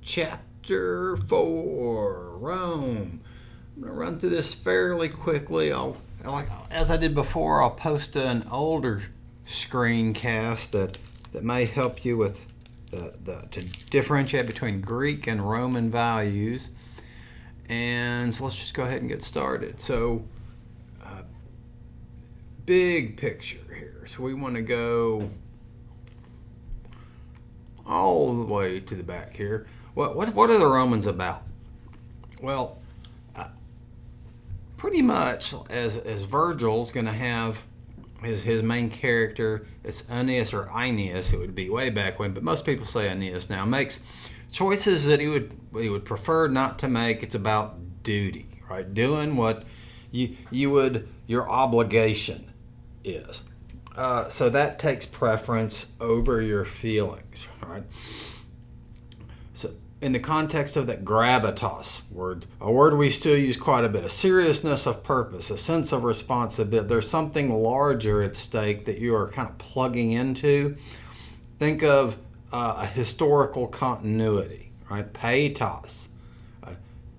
Chapter 4, Rome. I'm going to run through this fairly quickly. As I did before, I'll post an older screencast that may help you with to differentiate between Greek and Roman values. And so let's just go ahead and get started. So, big picture here. So we want to go all the way to the back here. What are the Romans about? Well, pretty much as Virgil's going to have his main character, it's Aeneas or Aeneas, it would be way back when, but most people say Aeneas now, makes choices that he would prefer not to make. It's about duty, right? Doing what your obligation is. So that takes preference over your feelings, right? So in the context of that gravitas word, a word we still use quite a bit, a seriousness of purpose, a sense of responsibility. There's something larger at stake that you are kind of plugging into. Think of a historical continuity, right? Pietas,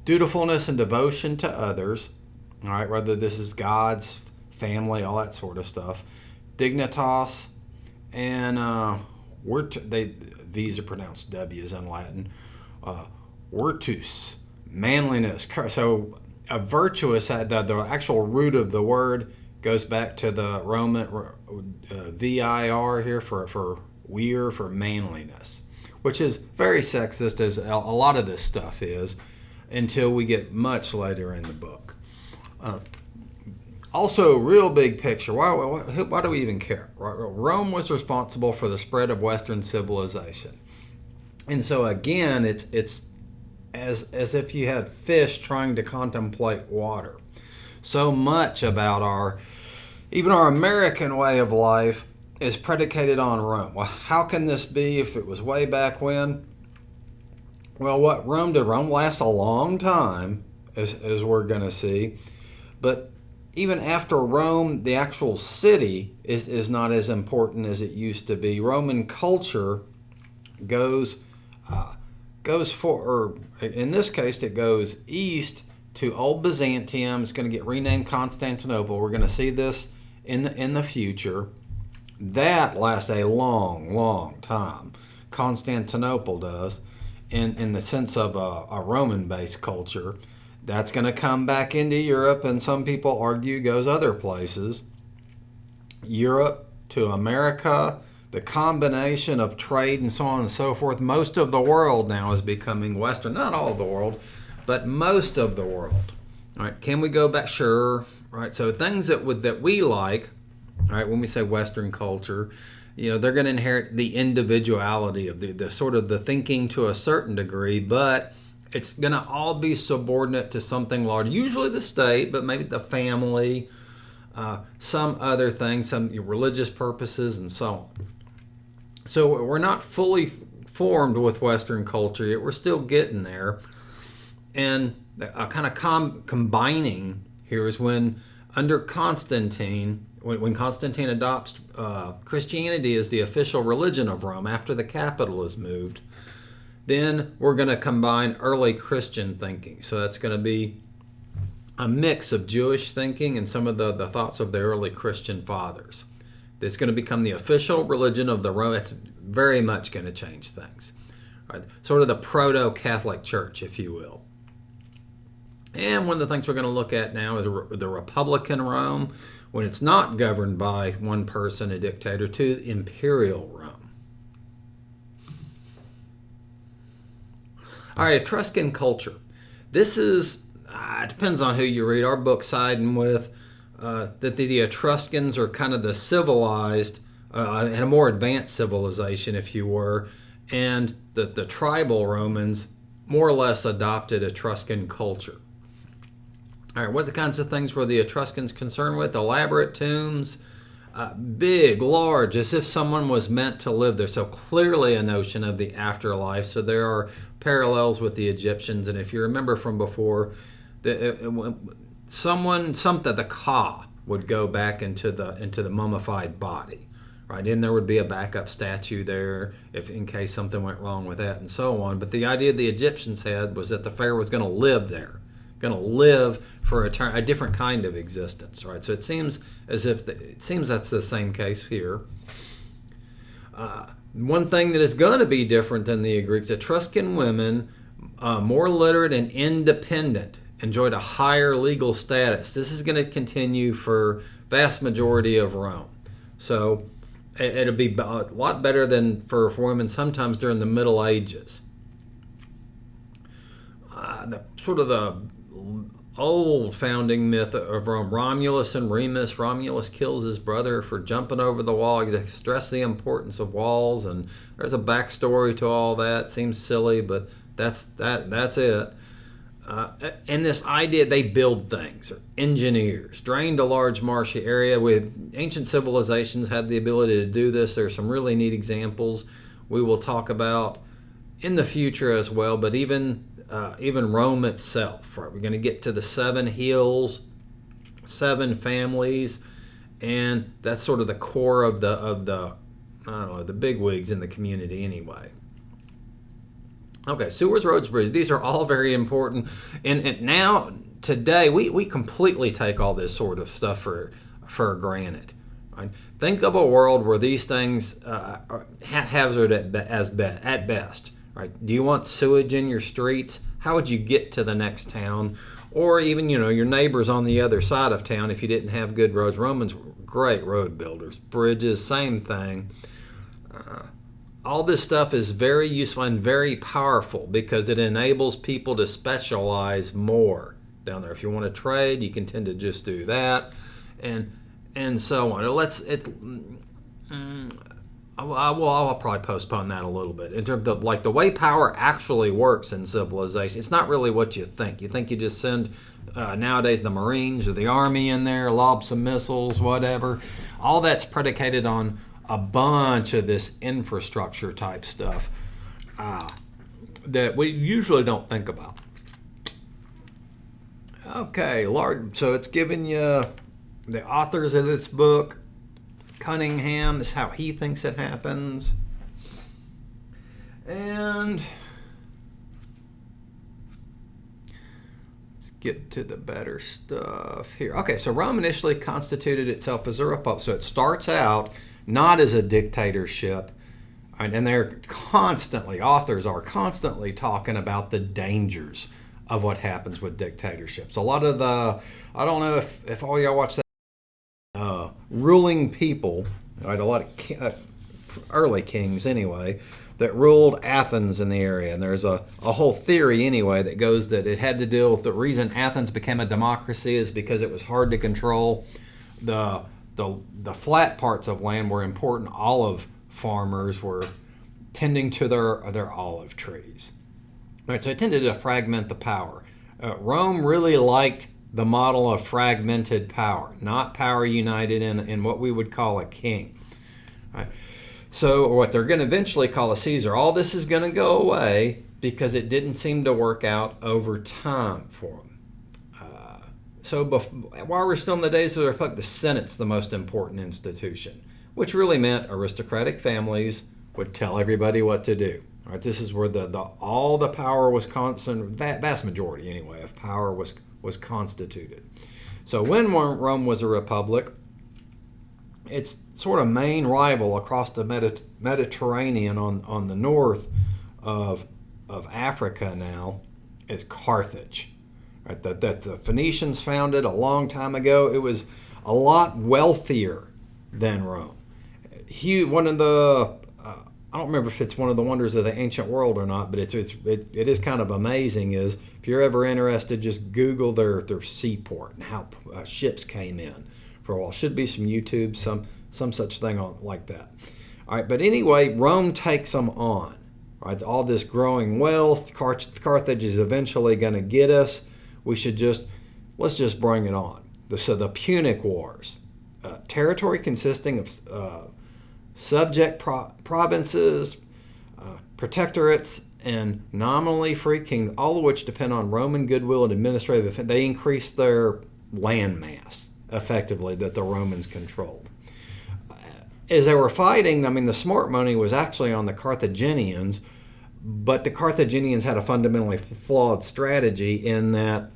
dutifulness and devotion to others, all right, whether this is God's, family, all that sort of stuff. Dignitas, and these are pronounced W's in Latin. Virtus, manliness. So a virtuous, the actual root of the word goes back to the Roman vir here for wir, for manliness, which is very sexist, as a lot of this stuff is, until we get much later in the book. Also, real big picture, why do we even care? Rome was responsible for the spread of Western civilization. And so again, it's as if you had fish trying to contemplate water. So much about even our American way of life is predicated on Rome. Well, how can this be if it was way back when? Well, what Rome did, Rome lasts a long time, as we're going to see. But even after Rome, the actual city is not as important as it used to be. Roman culture goes in this case, it goes east to Old Byzantium. It's going to get renamed Constantinople. We're going to see this in the future. That lasts a long, long time. Constantinople does, in the sense of a Roman-based culture. That's going to come back into Europe, and some people argue goes other places. Europe to America, the combination of trade and so on and so forth. Most of the world now is becoming Western. Not all of the world, but most of the world. All right, can we go back? Sure. Right. So things that we like, all right, when we say Western culture, they're going to inherit the individuality of the sort of the thinking to a certain degree, but it's going to all be subordinate to something large, usually the state, but maybe the family, some other things, some religious purposes, and so on. So we're not fully formed with Western culture yet. We're still getting there. And kind of combining here is when, under Constantine, when Constantine adopts Christianity as the official religion of Rome after the capital is moved, then we're going to combine early Christian thinking. So that's going to be a mix of Jewish thinking and some of the thoughts of the early Christian fathers. That's going to become the official religion of the Rome. It's very much going to change things. Right? Sort of the proto-Catholic Church, if you will. And one of the things we're going to look at now is the Republican Rome, when it's not governed by one person, a dictator, to imperial Rome. All right, Etruscan culture. This is, it depends on who you read. Our book siding with that the Etruscans are kind of the civilized and a more advanced civilization, if you were, and the tribal Romans more or less adopted Etruscan culture. All right, what the kinds of things were the Etruscans concerned with? Elaborate tombs, big, large, as if someone was meant to live there. So clearly a notion of the afterlife. So there are parallels with the Egyptians. And if you remember from before, the Ka would go back into the mummified body, right? And there would be a backup statue there if in case something went wrong with that and so on. But the idea the Egyptians had was that the pharaoh was going to live there, going to live for a different kind of existence, right? So it seems as if it seems that's the same case here. One thing that is going to be different than the Greeks: Etruscan women, more literate and independent, enjoyed a higher legal status. This is going to continue for vast majority of Rome. So it'll be a lot better than for women sometimes during the Middle Ages. The old founding myth of Rome, Romulus and Remus. Romulus kills his brother for jumping over the wall. You stress the importance of walls, and there's a backstory to all that. Seems silly, but that's it. And this idea they build things, or engineers, drained a large marshy area. With ancient civilizations had the ability to do this. There are some really neat examples we will talk about in the future as well. But even Rome itself, right? We're going to get to the 7 hills, 7 families, and that's sort of the core of the I don't know, the bigwigs in the community anyway. Okay, sewers, roads, bridges. These are all very important. And now, today, we completely take all this sort of stuff for granted. Right? Think of a world where these things are haphazard at best. Right? Do you want sewage in your streets? How would you get to the next town? Or even, your neighbors on the other side of town if you didn't have good roads. Romans were great road builders. Bridges, same thing. All this stuff is very useful and very powerful because it enables people to specialize more down there. If you want to trade, you can tend to just do that, and so on. I'll probably postpone that a little bit. In terms of the way power actually works in civilization, it's not really what you think. You think you just send nowadays the Marines or the Army in there, lob some missiles, whatever. All that's predicated on a bunch of this infrastructure type stuff that we usually don't think about. Okay, so it's giving you the authors of this book, Cunningham. This is how he thinks it happens. And let's get to the better stuff here. Okay, so Rome initially constituted itself as a republic. So it starts out not as a dictatorship, and authors are constantly talking about the dangers of what happens with dictatorships. A lot of I don't know if all y'all watch that, ruling people, right, a lot of early kings anyway, that ruled Athens in the area. And there's a whole theory anyway that goes that it had to deal with the reason Athens became a democracy is because it was hard to control. The flat parts of land were important. Olive farmers were tending to their olive trees. Right, so it tended to fragment the power. Rome really liked the model of fragmented power, not power united in what we would call a king. Right? So what they're going to eventually call a Caesar. All this is going to go away because it didn't seem to work out over time for them. So while we're still in the days of the Republic, the Senate's the most important institution, which really meant aristocratic families would tell everybody what to do. All right, this is where all the power was vast majority anyway of power was constituted. So when Rome was a republic, its sort of main rival across the Mediterranean on the north of Africa now is Carthage. Right, that the Phoenicians founded a long time ago. It was a lot wealthier than Rome. One of the I don't remember if it's one of the wonders of the ancient world or not, but it is kind of amazing. Is if you're ever interested, just Google their seaport and how ships came in for a while. Should be some YouTube, some such thing like that. All right, but anyway, Rome takes them on. Right, all this growing wealth. Carthage is eventually going to get us. Let's just bring it on. So the Punic Wars, territory consisting of subject provinces, protectorates, and nominally free kingdoms, all of which depend on Roman goodwill and administrative. They increased their land mass effectively that the Romans controlled. as they were fighting, I mean, the smart money was actually on the Carthaginians, but the Carthaginians had a fundamentally flawed strategy in that,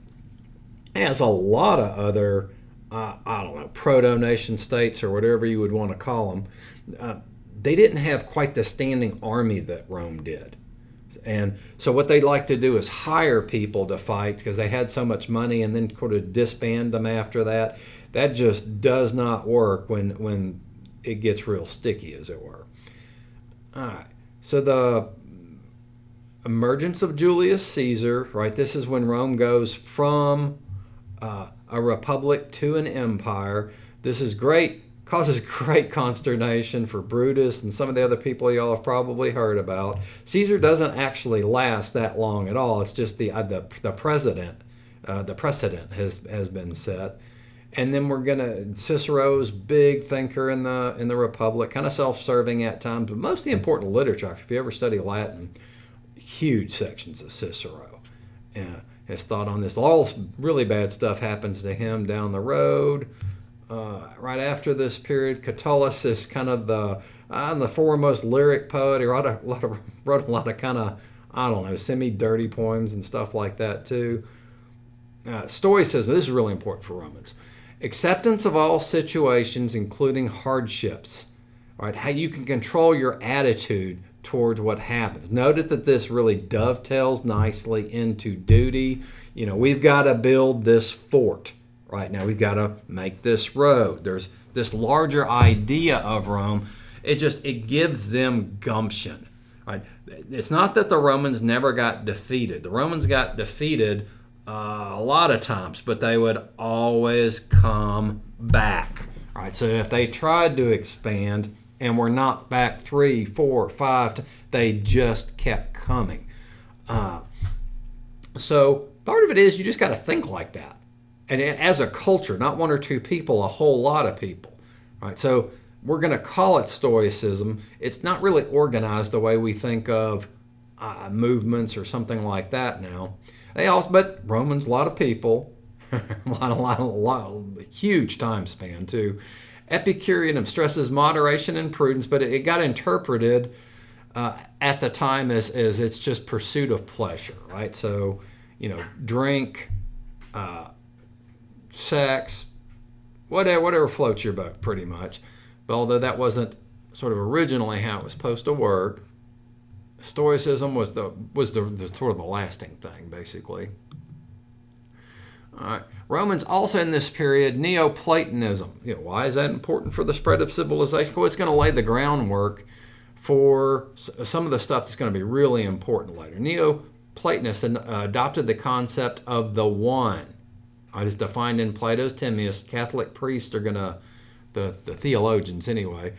as a lot of other, I don't know, proto-nation states or whatever you would want to call them, they didn't have quite the standing army that Rome did. And so what they'd like to do is hire people to fight because they had so much money and then sort of disband them after that. That just does not work when it gets real sticky, as it were. All right. So the emergence of Julius Caesar, right? This is when Rome goes from a republic to an empire. This is great, causes great consternation for Brutus and some of the other people y'all have probably heard about. Caesar doesn't actually last that long at all. It's just the precedent has been set. And then Cicero's big thinker in the Republic, kind of self-serving at times, but mostly important literature. If you ever study Latin, huge sections of Cicero. His thought on this. All really bad stuff happens to him down the road. Right after this period, Catullus is kind of the foremost lyric poet. He wrote a lot of kind of, I don't know, semi-dirty poems and stuff like that too. Stoicism, this is really important for Romans. Acceptance of all situations, including hardships. All right, how you can control your attitude towards what happens. Note that this really dovetails nicely into duty. We've got to build this fort. Right now, we've got to make this road. There's this larger idea of Rome. It gives them gumption. Right? It's not that the Romans never got defeated. The Romans got defeated a lot of times, but they would always come back. Right? So if they tried to expand and were knocked back 3, 4, 5, they just kept coming. So part of it is you just got to think like that. And as a culture, not one or two people, a whole lot of people. Right? So we're going to call it Stoicism. It's not really organized the way we think of movements or something like that now. But Romans, a lot of people, a huge time span too. Epicureanism stresses moderation and prudence, but it got interpreted at the time as it's just pursuit of pleasure, right? So, drink, sex, whatever floats your boat, pretty much. But although that wasn't sort of originally how it was supposed to work, Stoicism was the sort of the lasting thing, basically. All right. Romans also in this period, Neoplatonism. Why is that important for the spread of civilization? Well, it's going to lay the groundwork for some of the stuff that's going to be really important later. Neoplatonists adopted the concept of the one. It's defined in Plato's Timaeus. Catholic priests are going to, the theologians anyway,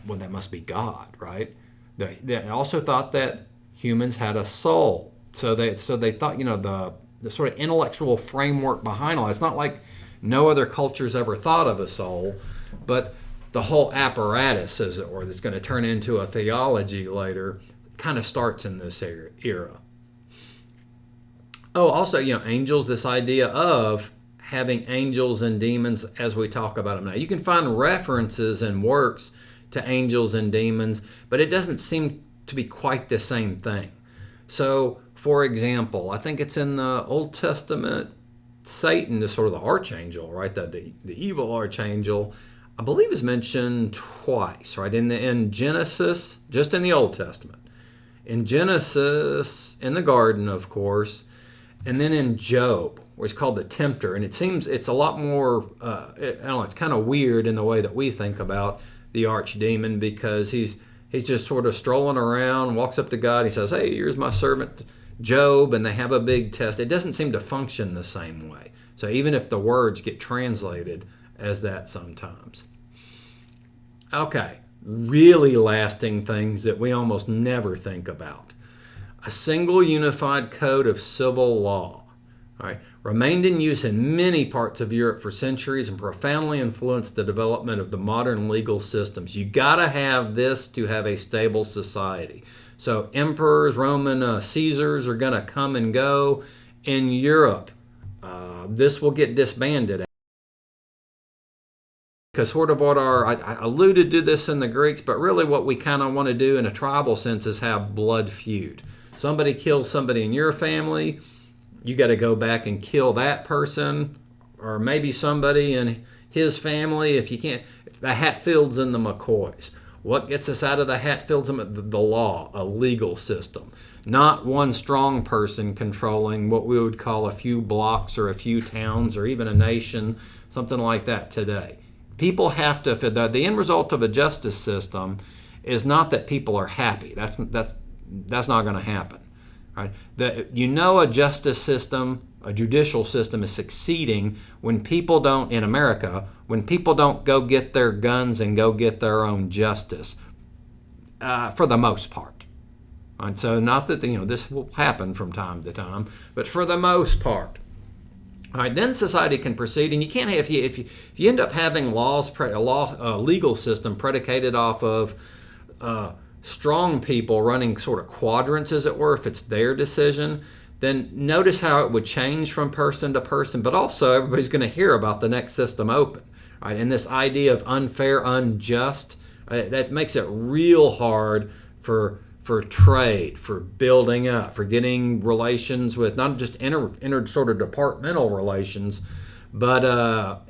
well, that must be God, right? They also thought that humans had a soul. So they thought, the sort of intellectual framework behind all. It's not like no other culture's ever thought of a soul, but the whole apparatus, as it were, that's going to turn into a theology later, kind of starts in this era. Oh, also, angels, this idea of having angels and demons as we talk about them now. You can find references in works to angels and demons, but it doesn't seem to be quite the same thing. So, for example, I think it's in the Old Testament, Satan is sort of the archangel, right? The evil archangel, I believe is mentioned twice, right? In Genesis, just in the Old Testament. In Genesis, in the garden, of course, and then in Job, where he's called the tempter. And it seems it's a lot more, I don't know, it's kind of weird in the way that we think about the archdemon, because he's just sort of strolling around, walks up to God, he says, hey, here's my servant Job, and they have a big test. It doesn't seem to function the same way. So even if the words get translated as that sometimes. Okay, really lasting things that we almost never think about. A single unified code of civil law. All right, remained in use in many parts of Europe for centuries and profoundly influenced the development of the modern legal systems. You got to have this to have a stable society. So emperors, Roman Caesars are going to come and go. In Europe, this will get disbanded because sort of I alluded to this in the Greeks, but really what we kind of want to do in a tribal sense is have blood feud. Somebody kills somebody in your family, you got to go back and kill that person, or maybe somebody in his family. If you can't, the Hatfields and the McCoys. What gets us out of the Hatfields? The law, a legal system. Not one strong person controlling what we would call a few blocks or a few towns or even a nation, something like that today. People have to, the end result of a justice system is not that people are happy. That's not going to happen. Right? A justice system, a judicial system is succeeding when people don't, in America, when people don't go get their guns and go get their own justice, for the most part. And so not that this will happen from time to time, but for the most part. All right, then society can proceed, and you can't have, if you end up having a legal system predicated off of strong people running sort of quadrants, as it were, if it's their decision, then notice how it would change from person to person, but also everybody's going to hear about the next system open. Right? And this idea of unfair, unjust, that makes it real hard for trade, for building up, for getting relations with not just inter sort of departmental relations, but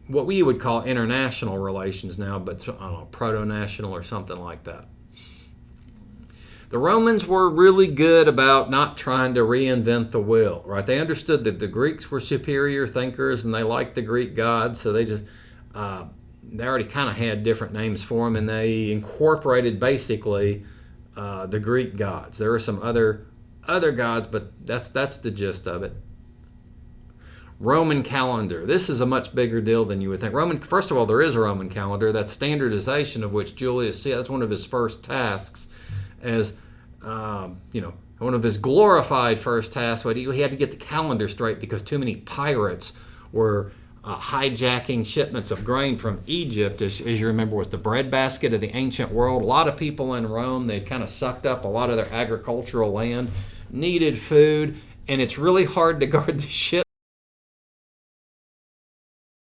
what we would call international relations now, but I don't know, proto-national or something like that. The Romans were really good about not trying to reinvent the wheel, right? They understood that the Greeks were superior thinkers and they liked the Greek gods, so they just they already kind of had different names for them, and they incorporated basically the Greek gods. There are some other gods, but that's the gist of it. Roman calendar. This is a much bigger deal than you would think. First of all, there is a Roman calendar. That standardization of which Julius Caesar, that's one of his first tasks, as one of his glorified first tasks. But he had to get the calendar straight because too many pirates were hijacking shipments of grain from Egypt, as you remember, was the breadbasket of the ancient world. A lot of people in Rome, they'd kind of sucked up a lot of their agricultural land, needed food, and it's really hard to guard the ship.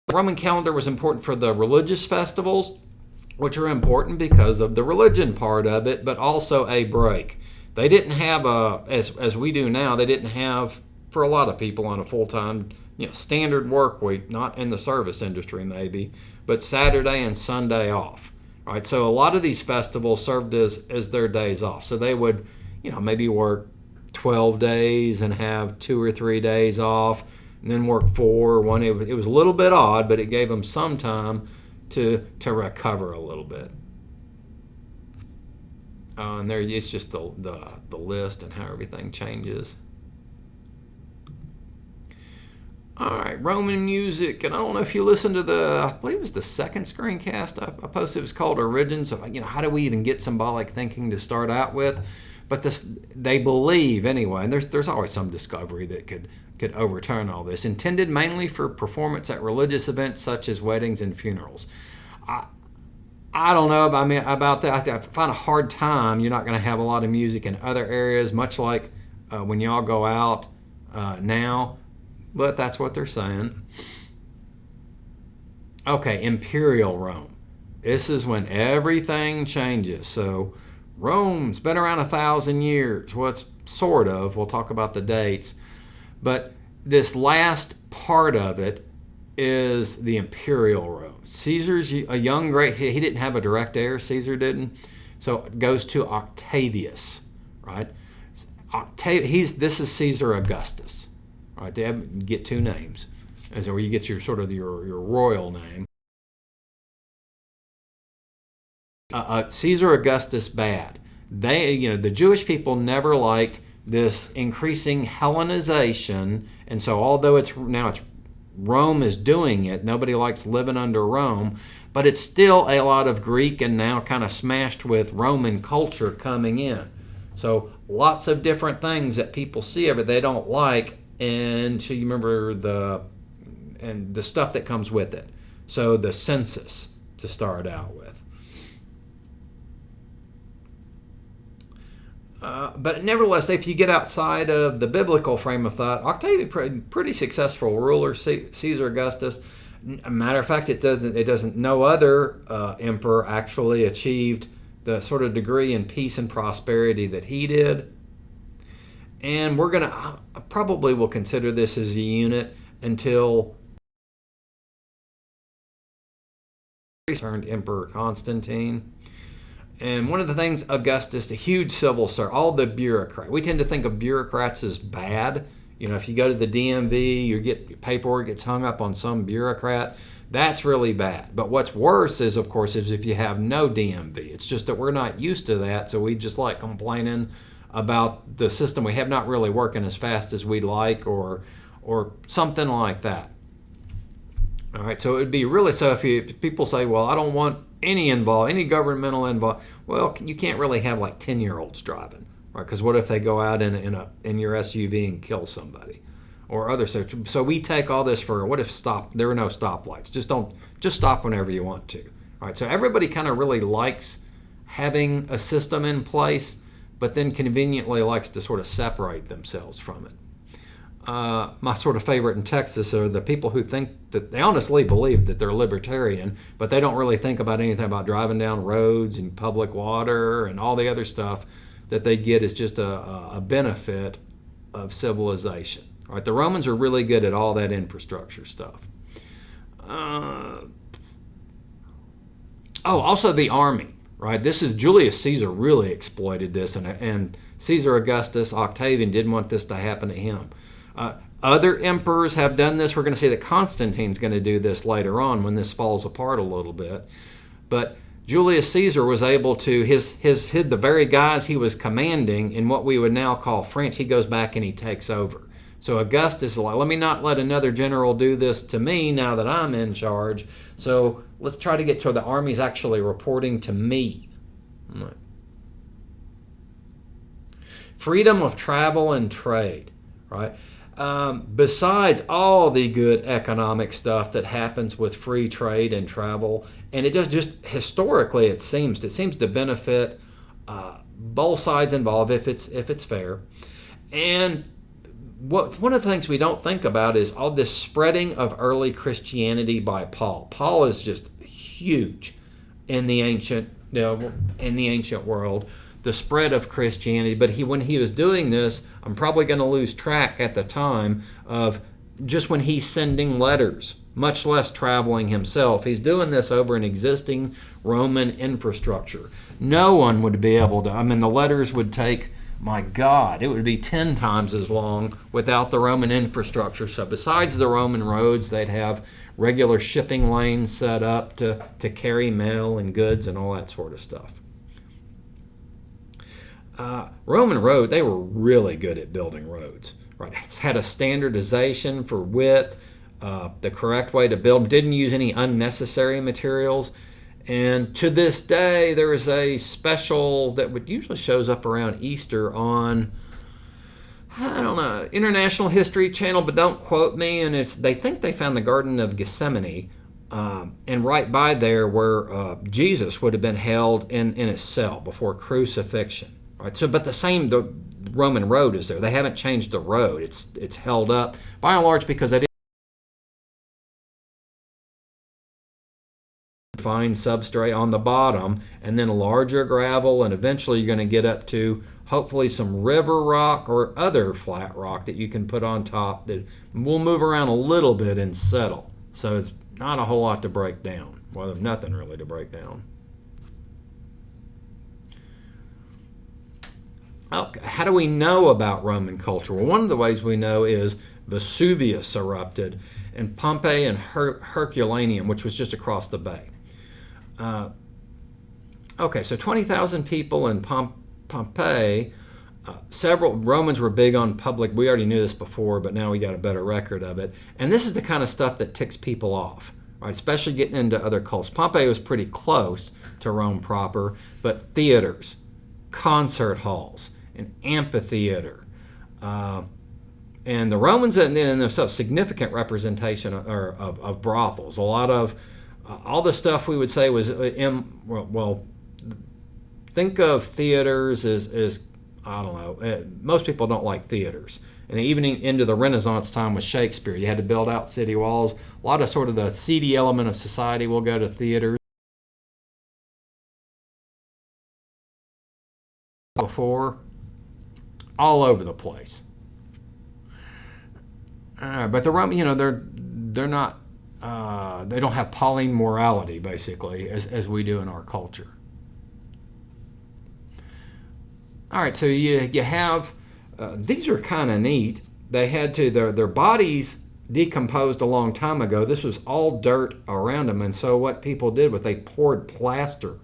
The Roman calendar was important for the religious festivals, which are important because of the religion part of it, but also a break. They didn't have as we do now, they didn't have, for a lot of people, on a full-time standard work week, not in the service industry maybe, but Saturday and Sunday off. Right? So a lot of these festivals served as their days off. So they would, maybe work 12 days and have 2 or 3 days off, and then work 4. It was a little bit odd, but it gave them some time to recover a little bit. And there, it's just the list and how everything changes. All right, Roman music, and I don't know if you listened to I believe it was the second screencast I posted. It was called Origins of, how do we even get symbolic thinking to start out with? But they believe anyway, and there's always some discovery that could overturn all this. Intended mainly for performance at religious events such as weddings and funerals. I don't know about that. I find a hard time. You're not going to have a lot of music in other areas, much like when y'all go out now. But that's what they're saying. Okay, Imperial Rome. This is when everything changes. So Rome's been around 1,000 years. Well, it's sort of. We'll talk about the dates. But this last part of it is the Imperial Rome. Caesar's a young great. He didn't have a direct heir. Caesar didn't. So it goes to Octavius, right? This is Caesar Augustus. All right, they get 2 names, as where you get your sort of your royal name. Caesar Augustus bad. The Jewish people never liked this increasing Hellenization, and so although it's Rome is doing it, nobody likes living under Rome, but it's still a lot of Greek and now kind of smashed with Roman culture coming in. So lots of different things that people see but they don't like. And so you remember the stuff that comes with it. So the census to start out with. But nevertheless, if you get outside of the biblical frame of thought, Octavius, pretty successful ruler, Caesar Augustus, A matter of fact, it doesn't. No other emperor actually achieved the sort of degree in peace and prosperity that he did. And we're gonna probably will consider this as a unit until turned Emperor Constantine. And one of the things, Augustus, the huge civil servant, all the bureaucrats. We tend to think of bureaucrats as bad. If you go to the DMV, your paperwork gets hung up on some bureaucrat. That's really bad. But what's worse is, of course, is if you have no DMV. It's just that we're not used to that, so we just like complaining about the system we have not really working as fast as we'd like, or something like that. All right, so it would be really, so if people say, well, I don't want any governmental involved, well, you can't really have like 10-year-olds driving, right? Because what if they go out in your SUV and kill somebody, or other such? So we take all this for, what if there were no stoplights? Just stop whenever you want to. All right, so everybody kind of really likes having a system in place, but then conveniently likes to sort of separate themselves from it. My sort of favorite in Texas are the people who think that they honestly believe that they're libertarian, but they don't really think about anything about driving down roads and public water and all the other stuff that they get is just a benefit of civilization. Right? The Romans are really good at all that infrastructure stuff. Also the army. Right? This is Julius Caesar really exploited this, and Caesar Augustus, Octavian didn't want this to happen to him. Other emperors have done this. We're going to see that Constantine's going to do this later on when this falls apart a little bit. But Julius Caesar was able to, the very guys he was commanding in what we would now call France, he goes back and he takes over. So Augustus is like, let me not let another general do this to me now that I'm in charge. So let's try to get to the army's actually reporting to me. Right. Freedom of travel and trade, right? Besides all the good economic stuff that happens with free trade and travel, and it just historically it seems to benefit both sides involved if it's fair. And one of the things we don't think about is all this spreading of early Christianity by Paul. Paul is just huge in the ancient world. The spread of Christianity, but when he was doing this, I'm probably going to lose track at the time of just when he's sending letters, much less traveling himself. He's doing this over an existing Roman infrastructure. No one would be able to, the letters would take, my God, it would be 10 times as long without the Roman infrastructure. So besides the Roman roads, they'd have regular shipping lanes set up to carry mail and goods and all that sort of stuff. Roman road, they were really good at building roads. Right, it's had a standardization for width, the correct way to build them. Didn't use any unnecessary materials. And to this day, there is a special that usually shows up around Easter on, I don't know, International History Channel, but don't quote me. And they think they found the Garden of Gethsemane, and right by there where Jesus would have been held in his cell before crucifixion. Right. So, but the Roman road is there. They haven't changed the road. It's held up by and large because they didn't find substrate on the bottom, and then larger gravel, and eventually you're going to get up to hopefully some river rock or other flat rock that you can put on top that will move around a little bit and settle. So it's not a whole lot to break down. Well, nothing really to break down. Okay, how do we know about Roman culture? Well, one of the ways we know is Vesuvius erupted, and Pompeii and Herculaneum, which was just across the bay. So 20,000 people in Pompeii. Several Romans were big on public. We already knew this before, but now we got a better record of it. And this is the kind of stuff that ticks people off, right? Especially getting into other cults. Pompeii was pretty close to Rome proper, but theaters, concert halls, an amphitheater, and the Romans in themselves significant representation of brothels. A lot of all the stuff we would say was think of theaters as I don't know. Most people don't like theaters. And even into the Renaissance time with Shakespeare, you had to build out city walls. A lot of sort of the seedy element of society will go to theaters. Before, all over the place. But the Roman, they're not. They don't have Pauline morality, basically, as we do in our culture. All right, so you have these are kind of neat. They had to their bodies decomposed a long time ago. This was all dirt around them, and so what people did was they poured plaster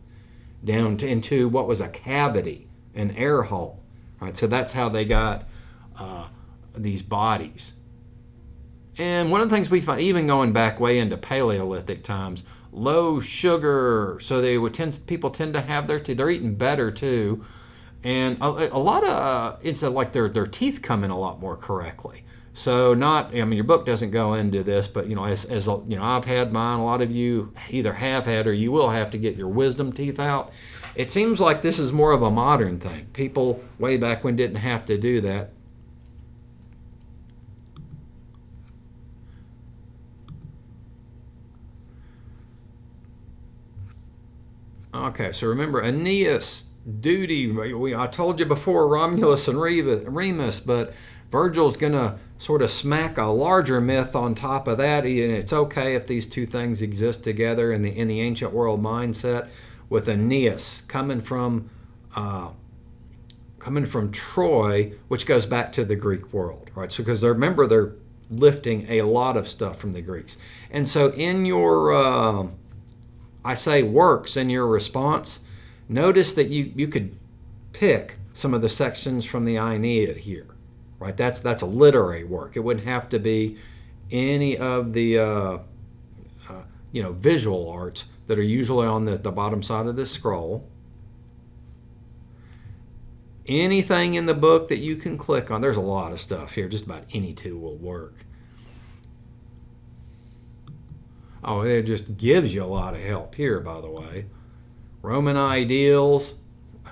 down into what was a cavity, an air hole. All right, so that's how they got these bodies. And one of the things we find, even going back way into Paleolithic times, low sugar. So people tend to have they're eating better too, and a lot of it's like their teeth come in a lot more correctly. So your book doesn't go into this, but as I've had mine. A lot of you either have had or you will have to get your wisdom teeth out. It seems like this is more of a modern thing. People way back when didn't have to do that. Okay, so remember Aeneas, duty. I told you before Romulus and Remus, but Virgil's going to sort of smack a larger myth on top of that, and it's okay if these two things exist together in the ancient world mindset. With Aeneas coming from Troy, which goes back to the Greek world, right? So because remember they're lifting a lot of stuff from the Greeks, and so in your I say works in your response, notice that you could pick some of the sections from the Aeneid here, right? That's a literary work. It wouldn't have to be any of the visual arts that are usually on the bottom side of this scroll. Anything in the book that you can click on, there's a lot of stuff here. Just about any tool will work. Oh, it just gives you a lot of help here, by the way. Roman ideals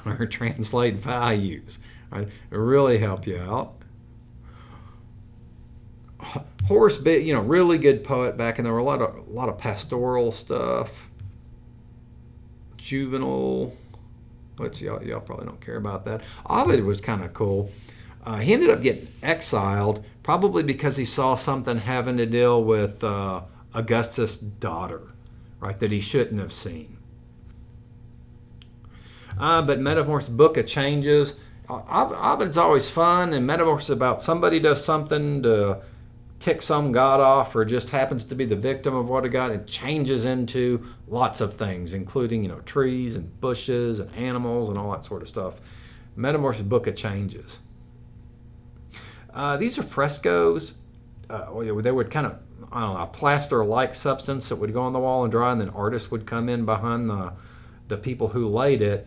or translate values. Right? It really help you out. Horace, really good poet back, and there were a lot of pastoral stuff. Juvenal. Y'all probably don't care about that. Ovid was kind of cool. He ended up getting exiled, probably because he saw something having to deal with Augustus' daughter, right, that he shouldn't have seen. But Metamorphosis, Book of Changes. Ovid's always fun, and Metamorphosis about somebody does something to tick some god off or just happens to be the victim of what a god. It changes into lots of things, including trees and bushes and animals and all that sort of stuff. Metamorphosis, Book of Changes. These are frescoes. They would kind of, a plaster-like substance that would go on the wall and dry, and then artists would come in behind the people who laid it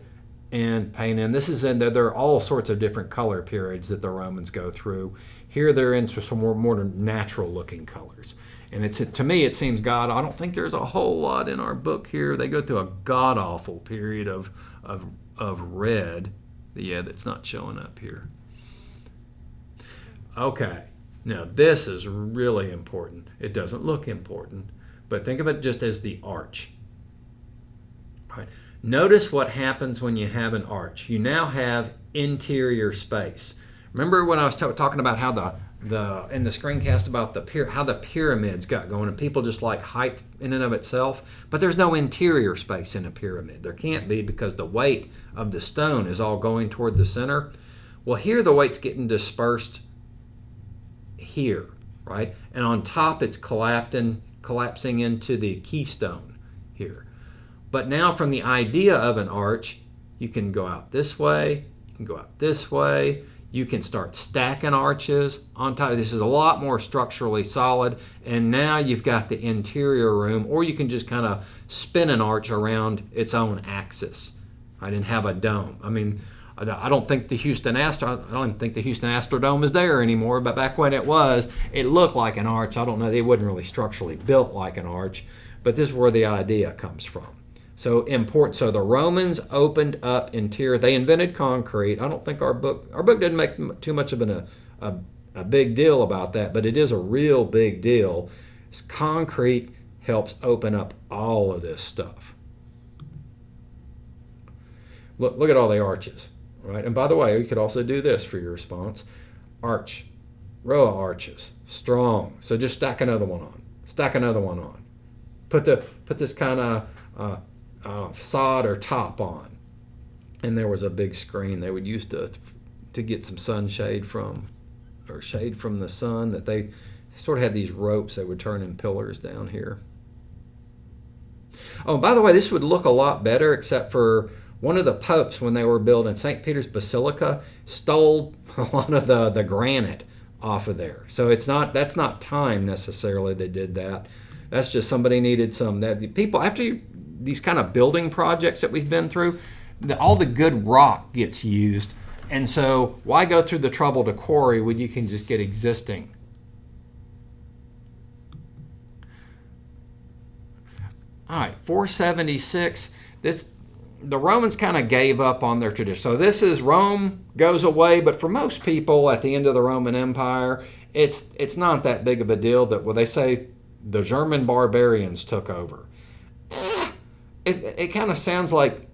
and paint in. This is in there. There are all sorts of different color periods that the Romans go through. Here they're into some more natural-looking colors. And to me, it seems I don't think there's a whole lot in our book here. They go through a god-awful period of red. Yeah, that's not showing up here. Okay. Now, this is really important. It doesn't look important, but think of it just as the arch. Right. Notice what happens when you have an arch. You now have interior space. Remember when I was talking about how in the screencast about how the pyramids got going, and people just like height in and of itself, but there's no interior space in a pyramid. There can't be, because the weight of the stone is all going toward the center. Well, here the weight's getting dispersed here, right? And on top it's collapsing into the keystone here. But now from the idea of an arch, you can go out this way, you can go out this way, you can start stacking arches on top. This is a lot more structurally solid, and now you've got the interior room, or you can just kind of spin an arch around its own axis, right, and have a dome. I mean, I don't think the Houston Astrodome is there anymore, but back when it was, it looked like an arch. I don't know, they wasn't really structurally built like an arch, but this is where the idea comes from. So important. So the Romans opened up interior. They invented concrete. I don't think our book didn't make too much of a big deal about that, but it is a real big deal. Concrete helps open up all of this stuff. Look at all the arches, right? And by the way, you could also do this for your response. Arch, row of arches, strong. So just stack another one on. Stack another one on. Put this kind of facade or top on. And there was a big screen they would use to get some sunshade from, or shade from the sun, that they sort of had these ropes they would turn in pillars down here. Oh, by the way, this would look a lot better, except for one of the popes, when they were building St. Peter's Basilica, stole a lot of the granite off of there. So that's not time necessarily they did that. That's just somebody needed some. That people, after these kind of building projects that we've been through, all the good rock gets used. And so why go through the trouble to quarry when you can just get existing? All right, 476. The Romans kind of gave up on their tradition. So this is Rome goes away, but for most people at the end of the Roman Empire, it's not that big of a deal that, well, they say the German barbarians took over. It kind of sounds like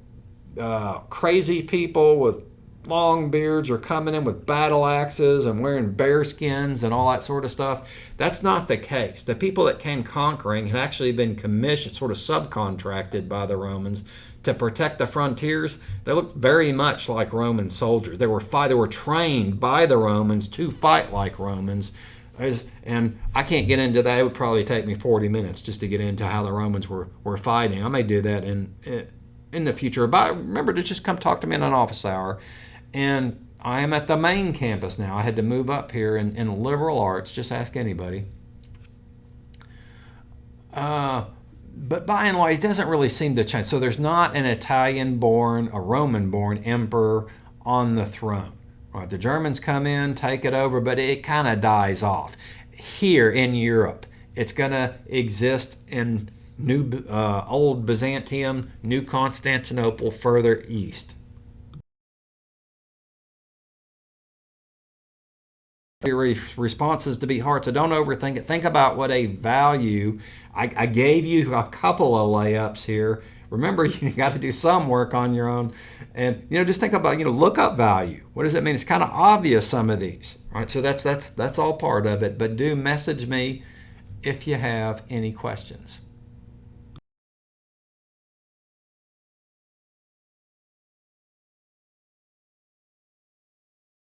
crazy people with long beards are coming in with battle axes and wearing bear skins and all that sort of stuff. That's not the case. The people that came conquering had actually been commissioned, sort of subcontracted by the Romans to protect the frontiers. They looked very much like Roman soldiers. They were trained by the Romans to fight like Romans. And I can't get into that. It would probably take me 40 minutes just to get into how the Romans were fighting. I may do that in the future. But remember to just come talk to me in an office hour. And I am at the main campus now. I had to move up here in liberal arts. Just ask anybody. But by and large, it doesn't really seem to change. So there's not an Italian-born, a Roman-born emperor on the throne. Right, the Germans come in, take it over, but it kind of dies off. Here in Europe, it's going to exist in old Byzantium, New Constantinople, further east. Your responses to be hard, so don't overthink it. Think about what a value. I gave you a couple of layups here. Remember, you got to do some work on your own, and just think about look up value. What does it mean? It's kind of obvious, some of these, right? So that's all part of it. But do message me if you have any questions.